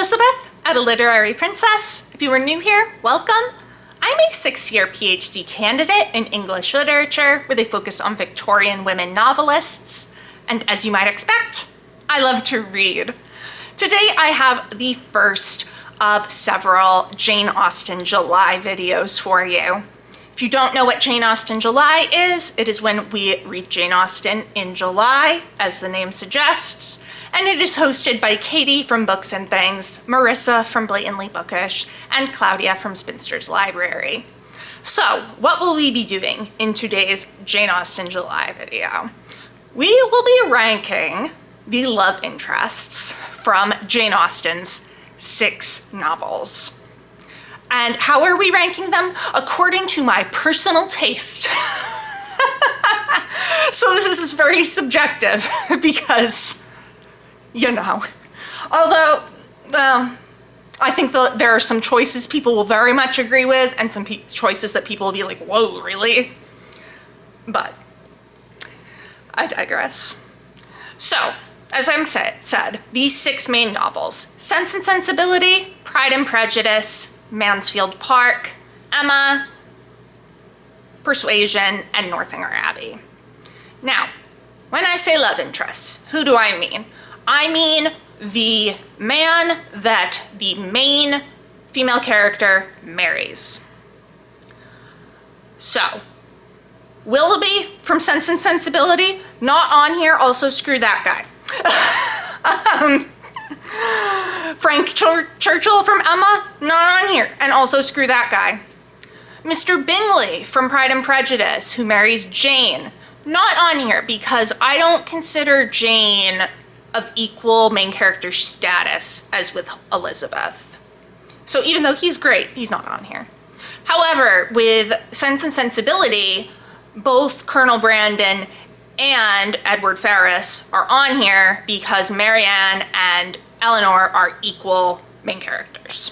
Elizabeth at A Literary Princess. If you are new here, welcome. I'm a 6-year PhD candidate in English literature with a focus on Victorian women novelists. And as you might expect, I love to read. Today I have the first of several Jane Austen July videos for you. If you don't know what Jane Austen July is, it is when we read Jane Austen in July, as the name suggests, and it is hosted by Katie from Books and Things, Marissa from Blatantly Bookish, and Claudia from Spinster's Library. So, what will we be doing in today's Jane Austen July video? We will be ranking the love interests from Jane Austen's 6 novels. And how are we ranking them? According to my personal taste. So this is very subjective because, you know, although, well, I think there are some choices people will very much agree with and some choices that people will be like, whoa, really? But I digress. So, as I said, these 6 main novels, Sense and Sensibility, Pride and Prejudice, Mansfield Park, Emma, Persuasion, and Northanger Abbey. Now, when I say love interests, who do I mean? I mean the man that the main female character marries. So, Willoughby from Sense and Sensibility, not on here, also screw that guy. Frank Churchill from Emma, not on here, and also screw that guy. Mr. Bingley from Pride and Prejudice, who marries Jane, not on here because I don't consider Jane of equal main character status as with Elizabeth. So even though he's great, he's not on here. However, with Sense and Sensibility, both Colonel Brandon and Edward Ferrars are on here because Marianne and Eleanor are equal main characters.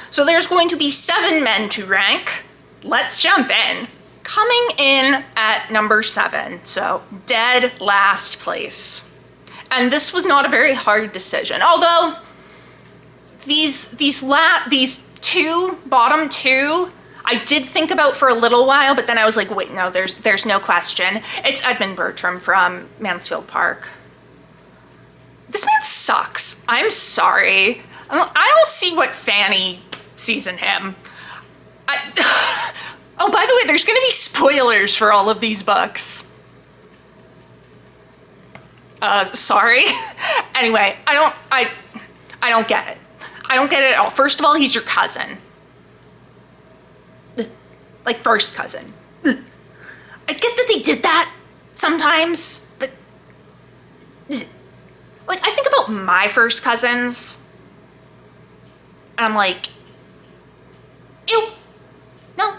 So there's going to be 7 men to rank. Let's jump in. Coming in at number 7, so dead last place. And this was not a very hard decision, although these bottom two, I did think about for a little while, but then I was like, wait, no, there's no question. It's Edmund Bertram from Mansfield Park. This man sucks. I'm sorry. I don't see what Fanny sees in him. Oh, by the way, there's gonna be spoilers for all of these books. Sorry. Anyway, I don't get it. I don't get it at all. First of all, he's your cousin. Like, first cousin. I get that they did that sometimes, but like, I think about my first cousins, and I'm like, ew, no.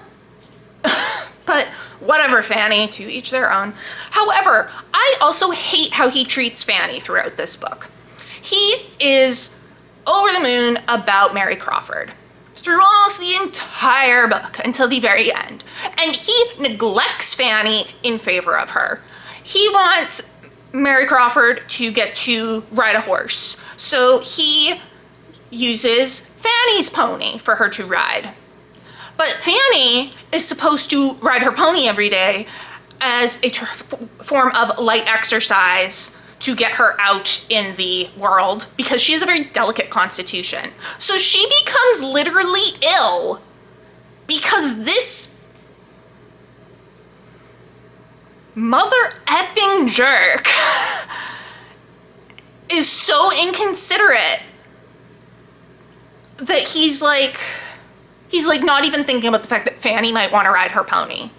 But whatever, Fanny, to each their own. However, I also hate how he treats Fanny throughout this book. He is over the moon about Mary Crawford through almost the entire book until the very end. And he neglects Fanny in favor of her. He wants Mary Crawford to get to ride a horse, so he uses Fanny's pony for her to ride. But Fanny is supposed to ride her pony every day as a form of light exercise to get her out in the world because she has a very delicate constitution. So she becomes literally ill because this mother effing jerk is so inconsiderate that he's like not even thinking about the fact that Fanny might want to ride her pony.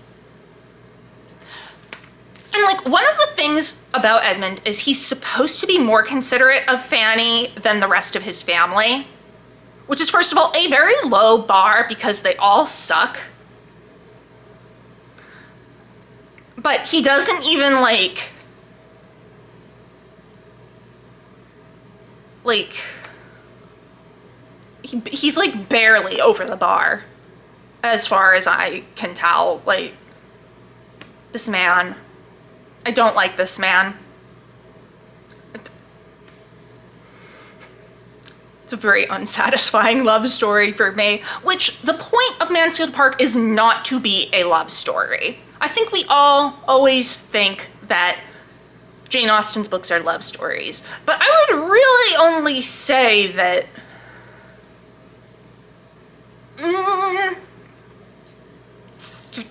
And like, one of the things about Edmund is he's supposed to be more considerate of Fanny than the rest of his family, which is, first of all, a very low bar because they all suck. But he doesn't even he's like barely over the bar as far as I can tell. Like, this man, I don't like this man. It's a very unsatisfying love story for me, which the point of Mansfield Park is not to be a love story. I think we all always think that Jane Austen's books are love stories, but I would really only say that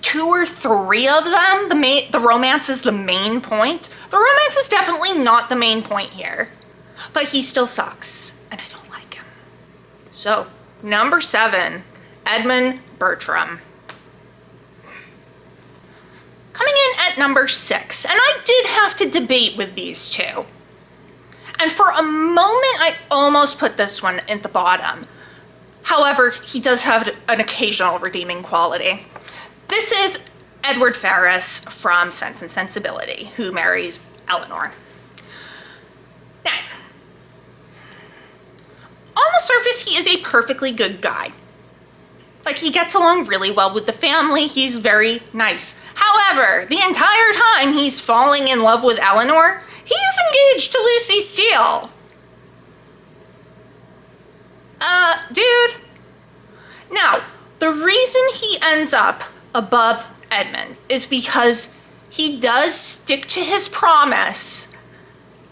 two or three of them, the romance is the main point. The romance is definitely not the main point here, but he still sucks, and I don't like him. So, number 7, Edmund Bertram. Coming in at number 6, and I did have to debate with these two. And for a moment, I almost put this one at the bottom. However, he does have an occasional redeeming quality. This is Edward Ferrars from Sense and Sensibility, who marries Eleanor. Now, on the surface, he is a perfectly good guy. Like, he gets along really well with the family. He's very nice. However, the entire time he's falling in love with Eleanor, he is engaged to Lucy Steele. Dude. Now, the reason he ends up above Edmund is because he does stick to his promise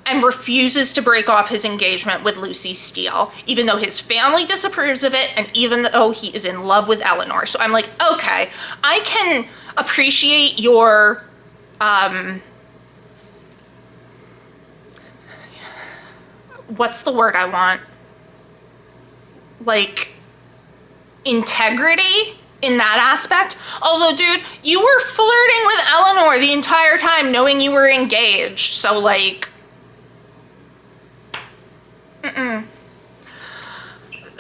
and refuses to break off his engagement with Lucy Steele, even though his family disapproves of it and even though he is in love with Eleanor. So I'm like, okay, I can appreciate your, what's the word I want? Like, integrity in that aspect. Although, dude, you were flirting with Eleanor the entire time knowing you were engaged. So, like,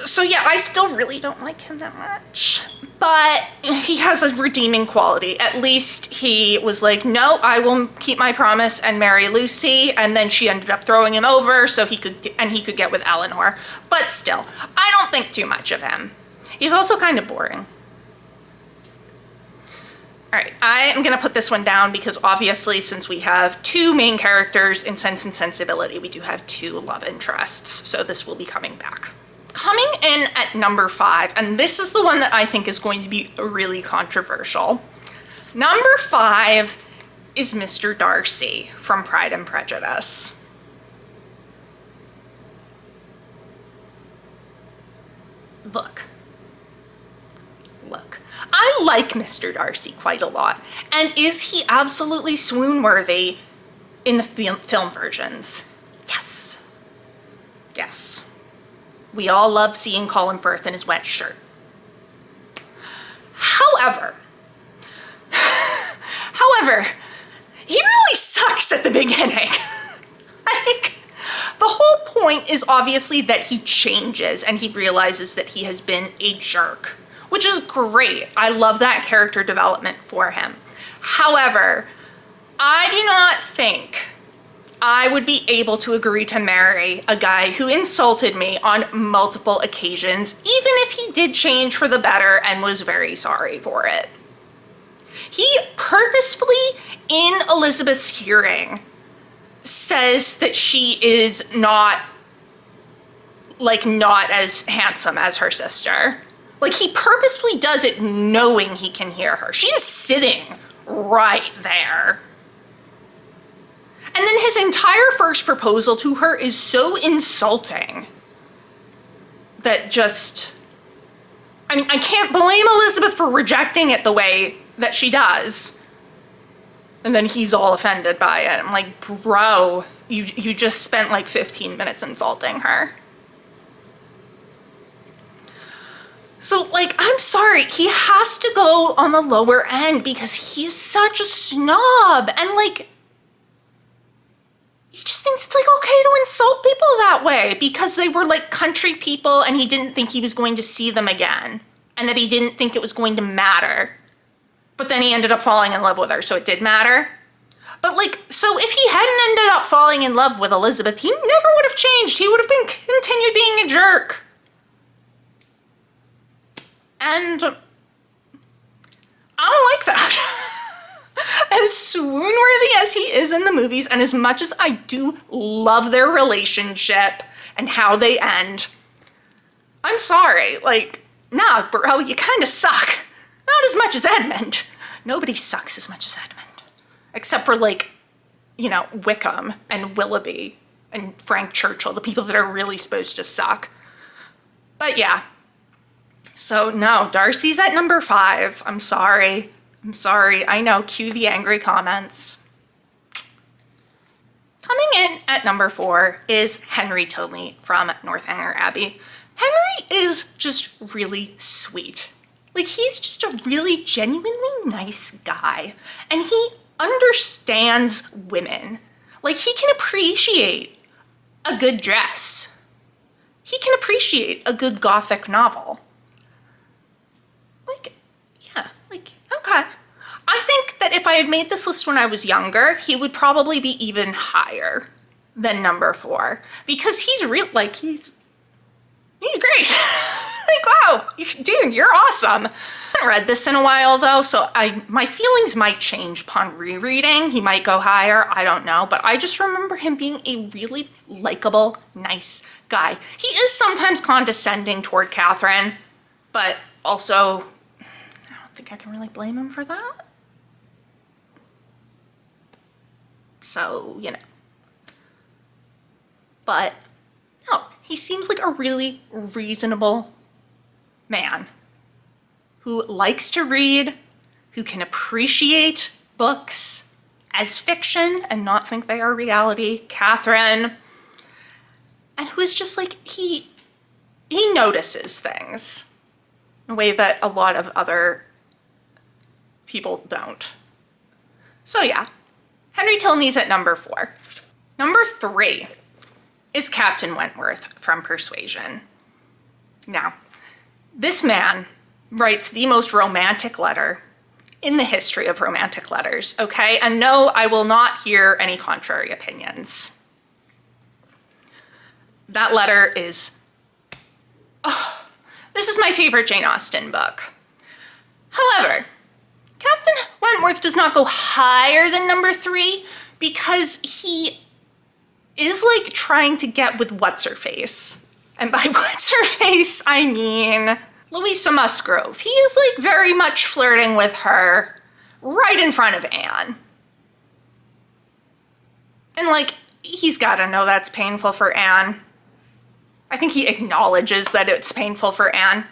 So yeah, I still really don't like him that much, but he has a redeeming quality. At least he was like, no, I will keep my promise and marry Lucy, and then she ended up throwing him over so he could get with Eleanor. But still, I don't think too much of him. He's also kind of boring. All right, I am gonna put this one down because obviously since we have 2 main characters in Sense and Sensibility, we do have 2 love interests, so this will be coming back. Coming in at number 5, and this is the one that I think is going to be really controversial. Number 5 is Mr. Darcy from Pride and Prejudice. Look, I like Mr. Darcy quite a lot, and is he absolutely swoon-worthy in the film versions? Yes. Yes. We all love seeing Colin Firth in his wet shirt. However, he really sucks at the beginning. Like, the whole point is obviously that he changes and he realizes that he has been a jerk, which is great. I love that character development for him. However, I do not think I would be able to agree to marry a guy who insulted me on multiple occasions, even if he did change for the better and was very sorry for it. He purposefully, in Elizabeth's hearing, says that she is not as handsome as her sister. Like, he purposefully does it knowing he can hear her. She's sitting right there. And then his entire first proposal to her is so insulting that just, I mean, I can't blame Elizabeth for rejecting it the way that she does. And then he's all offended by it. I'm like, bro, you just spent like 15 minutes insulting her. So, like, I'm sorry, he has to go on the lower end because he's such a snob. And, like, he just thinks it's, like, okay to insult people that way because they were, like, country people and he didn't think he was going to see them again. And that he didn't think it was going to matter. But then he ended up falling in love with her, so it did matter. But, like, so if he hadn't ended up falling in love with Elizabeth, he never would have changed. He would have continued being a jerk. And I don't like that. As swoon-worthy as he is in the movies, and as much as I do love their relationship and how they end, I'm sorry, like, nah, bro, you kind of suck. Not as much as Edmund. Nobody sucks as much as Edmund. Except for, like, you know, Wickham and Willoughby and Frank Churchill, the people that are really supposed to suck. But yeah. So no, Darcy's at number 5. I'm sorry. I'm sorry. I know, cue the angry comments. Coming in at number 4 is Henry Tilney from Northanger Abbey. Henry is just really sweet. Like, he's just a really genuinely nice guy. And he understands women. Like, he can appreciate a good dress. He can appreciate a good gothic novel. Like, yeah, like, okay. I think that if I had made this list when I was younger, he would probably be even higher than number 4. Because he's like, he's great. Like, wow, dude, you're awesome. I haven't read this in a while though, so my feelings might change upon rereading. He might go higher, I don't know, but I just remember him being a really likable, nice guy. He is sometimes condescending toward Catherine, but also, I don't think I can really blame him for that. So, you know. But, no, he seems like a really reasonable man who likes to read, who can appreciate books as fiction and not think they are reality, Catherine, and who is just like, he notices things in a way that a lot of other people don't. So yeah, Henry Tilney's at number 4. Number 3 is Captain Wentworth from Persuasion. Now, this man writes the most romantic letter in the history of romantic letters, okay? And no, I will not hear any contrary opinions. That letter is, oh, this is my favorite Jane Austen book. However, Captain Wentworth does not go higher than number 3 because he is like trying to get with what's-her-face. And by what's-her-face, I mean Louisa Musgrove. He is like very much flirting with her right in front of Anne. And like, he's gotta know that's painful for Anne. I think he acknowledges that it's painful for Anne.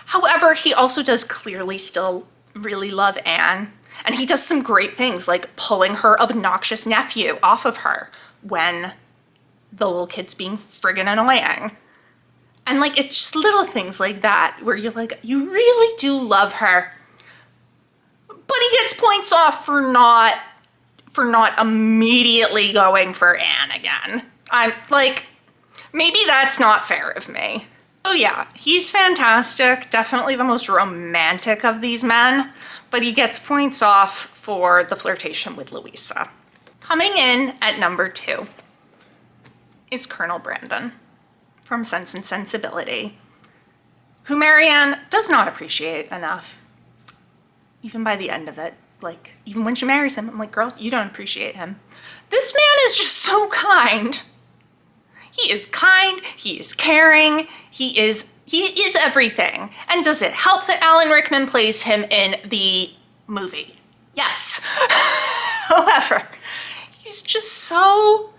However, he also does clearly still really love Anne. And he does some great things like pulling her obnoxious nephew off of her when the little kid's being friggin' annoying. And like, it's just little things like that where you're like, you really do love her. But he gets points off for not immediately going for Anne again. I'm like, maybe that's not fair of me. So yeah, he's fantastic. Definitely the most romantic of these men, but he gets points off for the flirtation with Louisa. Coming in at number 2 is Colonel Brandon from Sense and Sensibility, who Marianne does not appreciate enough. Even by the end of it, like, even when she marries him, I'm like, girl, you don't appreciate him. This man is just so kind. He is kind, he is caring, he is everything. And does it help that Alan Rickman plays him in the movie? Yes. However, he's just so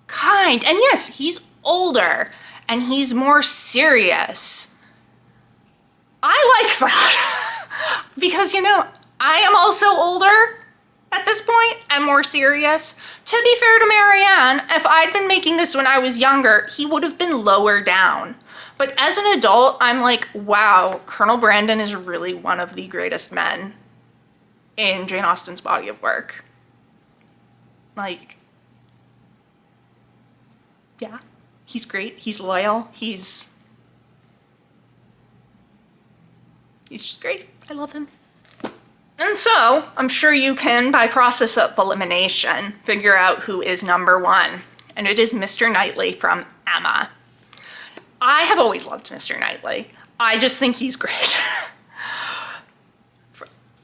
kind. And yes, he's older and he's more serious. I like that. Because, you know, I am also older at this point and more serious. To be fair to Marianne, if I'd been making this when I was younger, he would have been lower down. But as an adult, I'm like, wow, Colonel Brandon is really one of the greatest men in Jane Austen's body of work. Like, yeah, he's great, he's loyal, he's just great. I love him. And so, I'm sure you can, by process of elimination, figure out who is number 1. And it is Mr. Knightley from Emma. I have always loved Mr. Knightley. I just think he's great.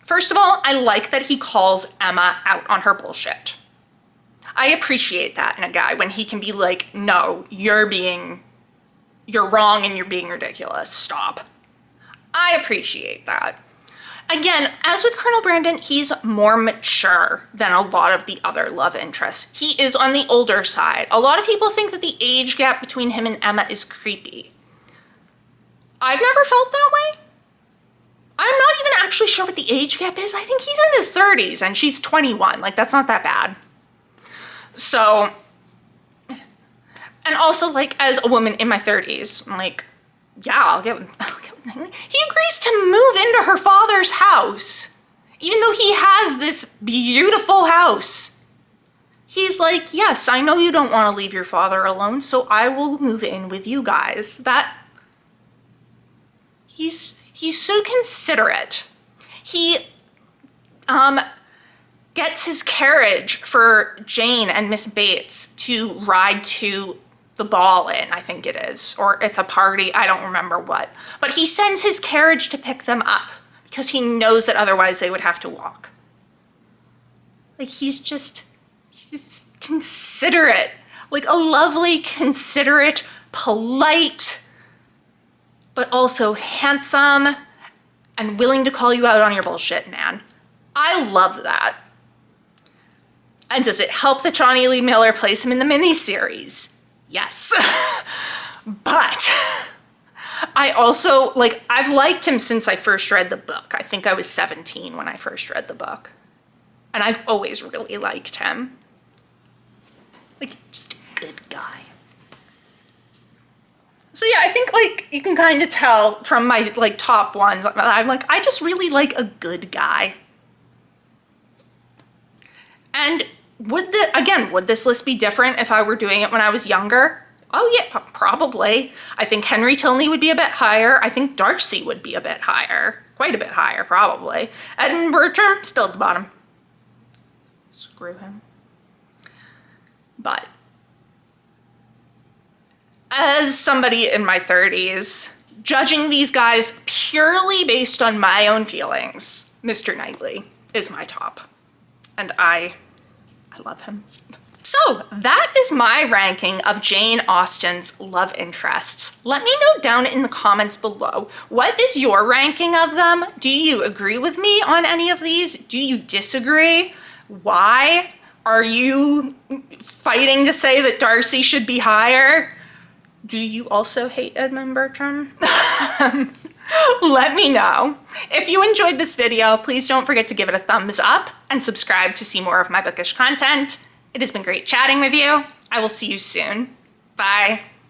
First of all, I like that he calls Emma out on her bullshit. I appreciate that in a guy when he can be like, no, you're being you're wrong and you're being ridiculous. Stop. I appreciate that. Again, as with Colonel Brandon, he's more mature than a lot of the other love interests. He is on the older side. A lot of people think that the age gap between him and Emma is creepy. I've never felt that way. I'm not even actually sure what the age gap is. I think he's in his 30s and she's 21. Like, that's not that bad. So, and also, like, as a woman in my 30s, I'm like, yeah, I'll get he agrees to move into her father's house, even though he has this beautiful house. He's like, yes, I know you don't want to leave your father alone, so I will move in with you guys. He's so considerate. He gets his carriage for Jane and Miss Bates to ride to the ball in, I think it is, or it's a party, I don't remember what. But he sends his carriage to pick them up because he knows that otherwise they would have to walk. Like, he's considerate, like a lovely, considerate, polite, but also handsome and willing to call you out on your bullshit, man. I love that. And does it help that Johnny Lee Miller plays him in the miniseries? Yes. But I also, like, I've liked him since I first read the book. I think I was 17 when I first read the book. And I've always really liked him. Like, just a good guy. So yeah, I think, like, you can kind of tell from my, like, top ones, I'm like, I just really like a good guy. And would this list be different if I were doing it when I was younger? Oh yeah, probably. I think Henry Tilney would be a bit higher. I think Darcy would be a bit higher. Quite a bit higher, probably. Edmund Bertram, still at the bottom. Screw him. But as somebody in my 30s, judging these guys purely based on my own feelings, Mr. Knightley is my top. And I love him. So that is my ranking of Jane Austen's love interests. Let me know down in the comments below, what is your ranking of them? Do you agree with me on any of these? Do you disagree? Why? Are you fighting to say that Darcy should be higher? Do you also hate Edmund Bertram? Let me know. If you enjoyed this video, please don't forget to give it a thumbs up and subscribe to see more of my bookish content. It has been great chatting with you. I will see you soon. Bye.